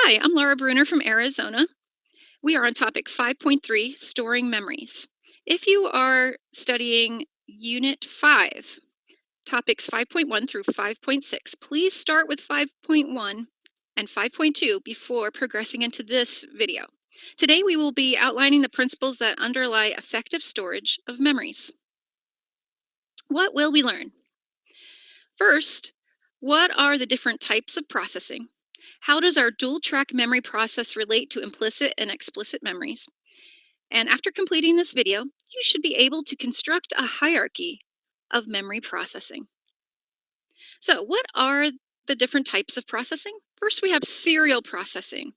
Hi, I'm Laura Bruner from Arizona. We are on topic 5.3 storing memories. If you are studying Unit 5, topics 5.1 through 5.6, please start with 5.1 and 5.2 before progressing into this video. Today we will be outlining the principles that underlie effective storage of memories. What will we learn? First, what are the different types of processing? How does our dual track memory process relate to implicit and explicit memories? And after completing this video, you should be able to construct a hierarchy of memory processing. So, what are the different types of processing? First, we have serial processing.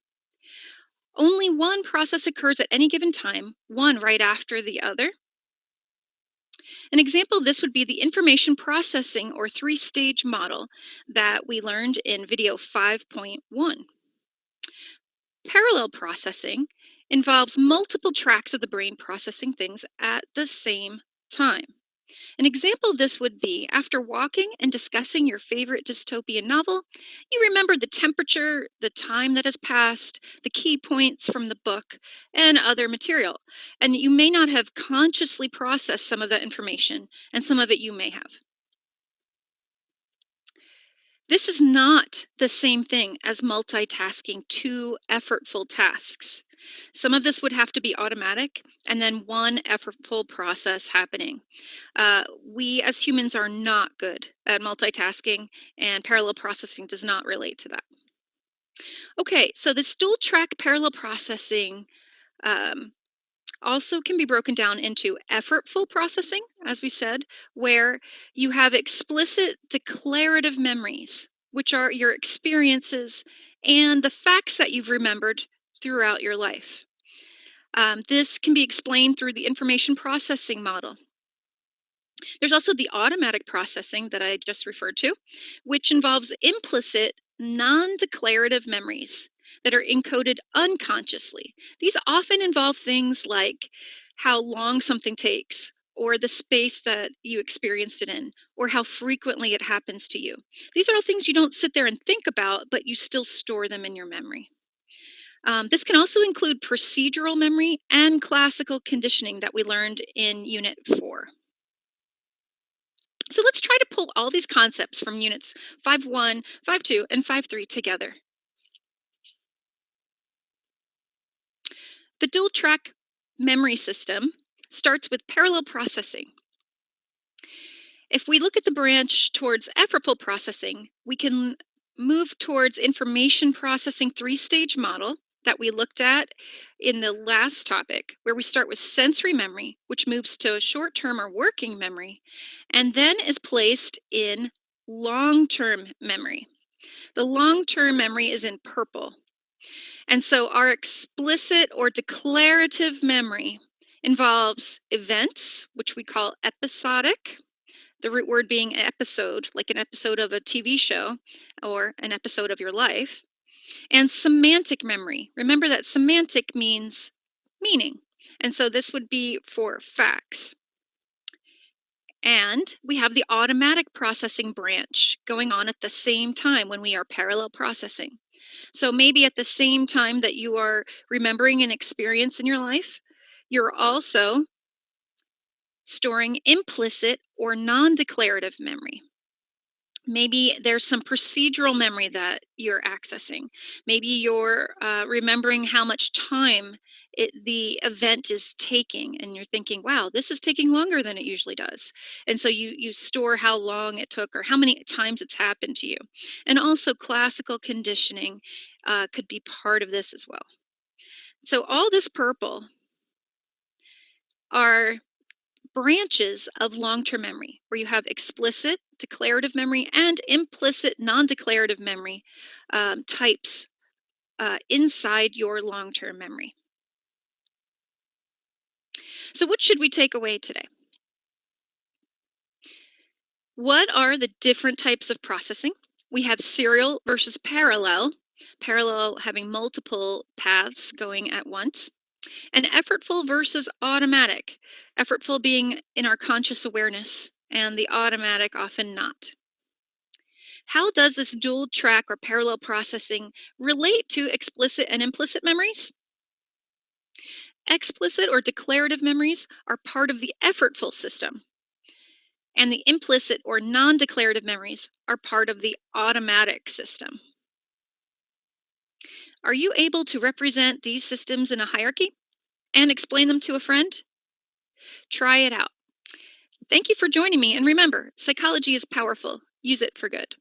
Only one process occurs at any given time, one right after the other. An example of this would be the information processing or three-stage model that we learned in video 5.1. Parallel processing involves multiple tracks of the brain processing things at the same time. An example of this would be after walking and discussing your favorite dystopian novel, you remember the temperature, the time that has passed, the key points from the book, and other material. And you may not have consciously processed some of that information, and some of it you may have. This is not the same thing as multitasking two effortful tasks. Some of this would have to be automatic and then one effortful process happening. We as humans are not good at multitasking, and parallel processing does not relate to that. Okay, so this dual track parallel processing um, also can be broken down into effortful processing, as we said, where you have explicit declarative memories, which are your experiences and the facts that you've remembered throughout your life. This can be explained through the information processing model. There's also the automatic processing that I just referred to, which involves implicit, non declarative memories that are encoded unconsciously. These often involve things like how long something takes, or the space that you experienced it in, or how frequently it happens to you. These are all things you don't sit there and think about, but you still store them in your memory. This can also include procedural memory and classical conditioning that we learned in Unit 4. So let's try to pull all these concepts from units 5.1, 5.2, and 5.3 together. The dual track memory system starts with parallel processing. If we look at the branch towards effortful processing, we can move towards information processing three-stage model that we looked at in the last topic, where we start with sensory memory, which moves to short-term or working memory, and then is placed in long-term memory. The long-term memory is in purple. And so our explicit or declarative memory involves events, which we call episodic, the root word being episode, like an episode of a TV show or an episode of your life, and semantic memory. Remember that semantic means meaning. And so this would be for facts. And we have the automatic processing branch going on at the same time when we are parallel processing. So maybe at the same time that you are remembering an experience in your life, you're also storing implicit or non declarative memory. Maybe there's some procedural memory that you're accessing. Maybe you're remembering how much time the event is taking, and you're thinking, "Wow, this is taking longer than it usually does." And so you store how long it took or how many times it's happened to you. And also, classical conditioning could be part of this as well. So all this purple are branches of long-term memory where you have explicit declarative memory and implicit non-declarative memory types inside your long-term memory. So what should we take away today? What are the different types of processing? We have serial versus parallel, parallel having multiple paths going at once, and effortful versus automatic, effortful being in our conscious awareness and the automatic often not. How does this dual track or parallel processing relate to explicit and implicit memories? Explicit or declarative memories are part of the effortful system, and the implicit or non declarative memories are part of the automatic system. Are you able to represent these systems in a hierarchy and explain them to a friend? Try it out. Thank you for joining me. And remember, psychology is powerful. Use it for good.